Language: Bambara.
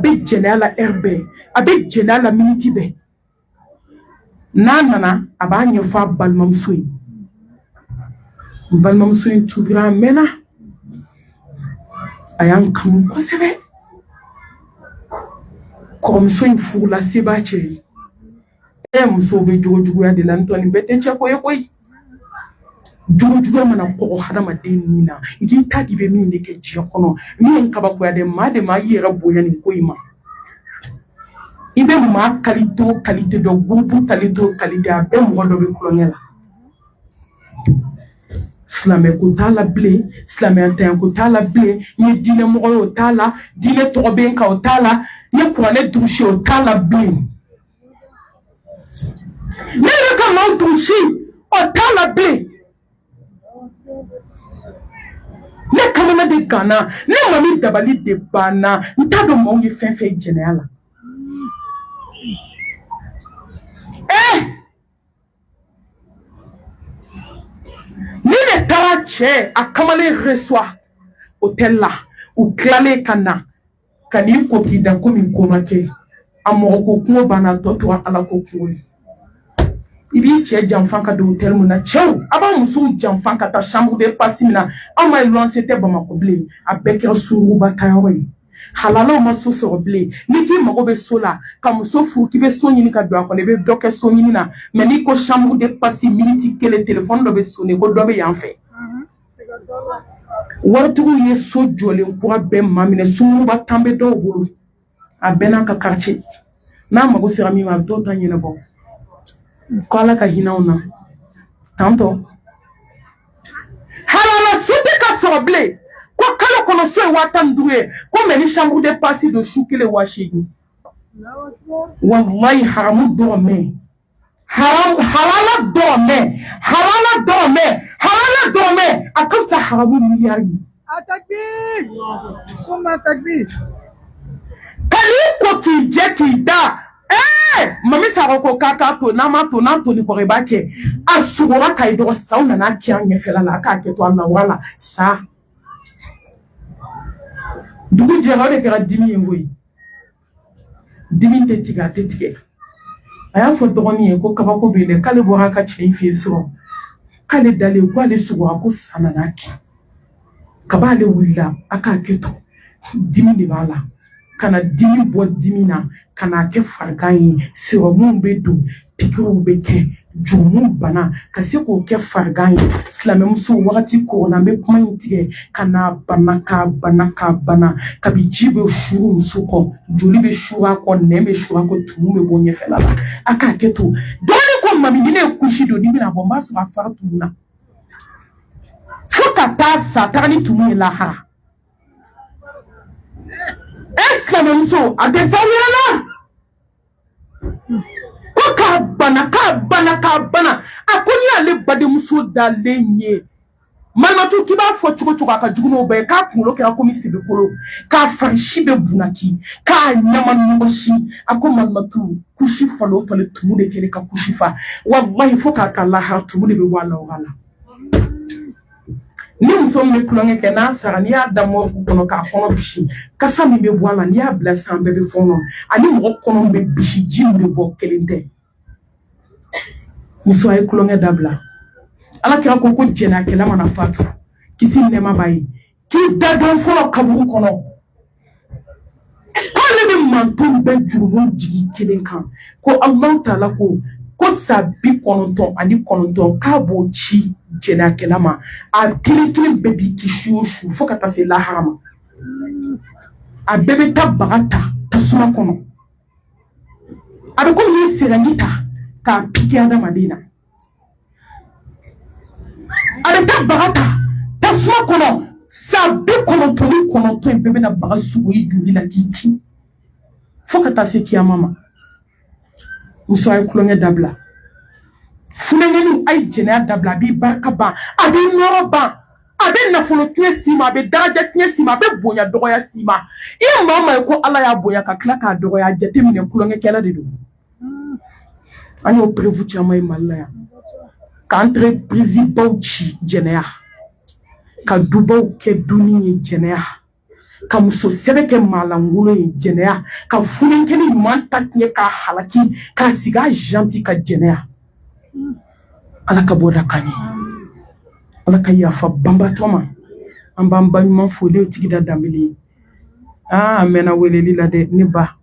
bɛ jɛnɛya la bɛɛ a bɛ jɛnɛya la miniti bɛɛ n'a nana a b'a ɲɛfɔ a balimamuso ye balimamuso in tubira a mɛnna a y'an kanu kosɛbɛ kɔrɔmuso in furula se b'a cɛ ye musow bɛ jogo juguya de la n tɔ nin bɛɛ tɛ cɛ ko ye koyi jogo juguya mana kɔgɔ hadamaden nin na n'i ta di bɛ min de kɛ diɲɛ kɔnɔ min ye kabakoya dɛ maa de ma i yɛrɛ bonya nin ko in ma i bɛ maa kalite o kalite dɔ gurupu kalite o kalite a bɛɛ mɔgɔ dɔ bɛ kulonkɛ la silamɛ ko t'a la bilen silamɛyatanya ko t'a la bilen n ye diinɛ mɔgɔ ye o t'a la diinɛ tɔgɔ bɛ n kan o t'a la n ye kuranɛ durusi o t'a la bilen ne yɛrɛ ka maaw durusi o t'a la bilen ne kamana de ganna ne mami dabali de banna n t'a dɔn maaw ye fɛn fɛn ye jɛnɛya la ni ne taara cɛ a kamalen reçoit hôtel la u tilalen ka na ka n'i ko k'i da komi ko ma kɛ a mɔgɔ ko kungo banna tɔ tora ala ko kungo ye i b'i cɛ janfa ka don hôtel mun na cɛw a b'a musow janfa ka taa chambre de passe min na anw ma luwanse tɛ Bamakɔ bilen a bɛɛ kɛra suruguba tayɔrɔ ye halalaw ma so sɔrɔ bilen ni k'i mago bɛ so la ka muso furu k'i bɛ so ɲini ka don a kɔnɔ i bɛ dɔ kɛ so ɲini na mais n'i ko chambre de passe miniti kelen téléphone dɔ bɛ sonner ko dɔ bɛ yan fɛ waritigiw ye so jɔlen kura bɛɛ maa minɛ sunuguba tan bɛ dɔw bolo a bɛɛ n'a ka quartier n'a mago sera min ma a bɛ t'o ta ɲɛnabɔ ko ala ka hinɛ anw na tantɔ halala so tɛ ka sɔrɔ bilen ko kalo kɔnɔ so ye 15,000 ye ko mɛ ni chambre de passe don su kelen 8,000 wallahi haramu dɔrɔn mɛn halala dɔrɔn mɛn halala dɔrɔn mɛn a ka fisa haramu miliyari ye Takbir suma takbir ka n'i ko k'i jɛ k'i da mami sago ko k'a to n'a ma to n'an to ni kɔrɔ i b'a cɛ a sugora ka i dɔgɔ saw nana kɛ an ɲɛfɛla la a k'a kɛ to a lawala sa dugu jɛra o de kɛra dimi ye koyi dimi tɛ tigɛ a tɛ tigɛ a y'a fɔ dɔgɔnin ye ko kabako bɛ yen dɛ k'ale bɔra a ka cɛ in fɛ yen sɔrɔ k'ale dalen k'ale sugora ko sa nana kɛ kab'ale wulila a k'a kɛ to dimi de b'a la kana dimi bɔ dimi na kana kɛ farigan ye sirɔmuw bɛ don pikiriw bɛ kɛ jurumu bana ka se k'o kɛ farigan ye silamɛmuso wagati kɔrɔna an bɛ kuma in tigɛ kana bana kabi ji bɛ suru muso kɔ joli bɛ suru a kɔ nɛn bɛ suru a kɔ tumu bɛ bɔ ɲɛfɛla la a k'a kɛ to dɔɔni ko mami ni ne ye kusi don ni bɛna bɔ n b'a sɔrɔ a fara tumu na fo ka taa sa taga ni tumu ye lahara silamɛmuso a tɛ fɛn wɛrɛ la ko k'a bana a ko n'i y'ale badenmuso dalen ye malimatu k'i b'a fɔ cogo cogo a ka jugu n'o bɛɛ ye k'a kunkolo kɛra komi sibikolo k'a farisi bɛ bunaki k'a ɲama ɲɔgɔsi a ko malimatu kusi falo falo tumu de kɛra ka kusi fa wallahi fo k'a ka lahara tumu de bɛ bɔ a la o la ni muso min bɛ kulonkɛ kɛ n'a sara n'i y'a da mɔriku kɔnɔ k'a kɔnɔ bisi kasa min bɛ bɔ a la n'i y'a bila san bɛɛ bɛ fɔɔnɔ ani mɔgɔ kɔnɔ bɛ bisi ji min bɛ bɔ kelen tɛ muso a ye kulonkɛ dabila ala kira ko jɛnɛyakɛla mana fatu kisi nɛɛma b'a ye k'i da dɔn fɔlɔ kaburu kɔnɔ k'ale bɛ manton bɛɛ jurumu jigi kelen kan ko Alahu Taala ko sa 99 k'a b'o ci jɛnɛyakɛla ma a kelen kelen bɛɛ b'i kisi o su fo ka taa se lahara ma a bɛɛ bɛ taa baga ta tasuma kɔnɔ a bɛ komi n'i sɛgɛnji ta k'a piki adamaden na a bɛ taa baga ta tasuma kɔnɔ sa 99 in bɛɛ bɛna baga sugo i joli la k'i kin fo ka taa se kiyama ma muso a ye kulonkɛ dabila funɛŋɛniw a ye jɛnɛya dabila a b'i barika ban a b'i nɔrɔ ban a bɛ nafolo tiɲɛ s'i ma a bɛ daraja tiɲɛ s'i ma a bɛ bonya dɔgɔya s'i ma i ye maa o maa ye ko ala y'a bonya ka tila k'a dɔgɔya a jateminɛ kulonkɛkɛla de don an y'o prévu caman ye Mali la yan ka entreprise baw ci jɛnɛya ka dubaw kɛ dunni ye jɛnɛya ka muso sɛbɛ kɛ maalankolon ye jɛnɛya ka fulenkɛli ɲuman ta tiɲɛ k'a halaki k'a sigi a janti ka jɛnɛya ala ka bɔ da kan ye ala ka yafa banbatɔ ma an b'an ba ɲuman fo ne tigi da danbele ye a mɛnna weleli la dɛ ne ba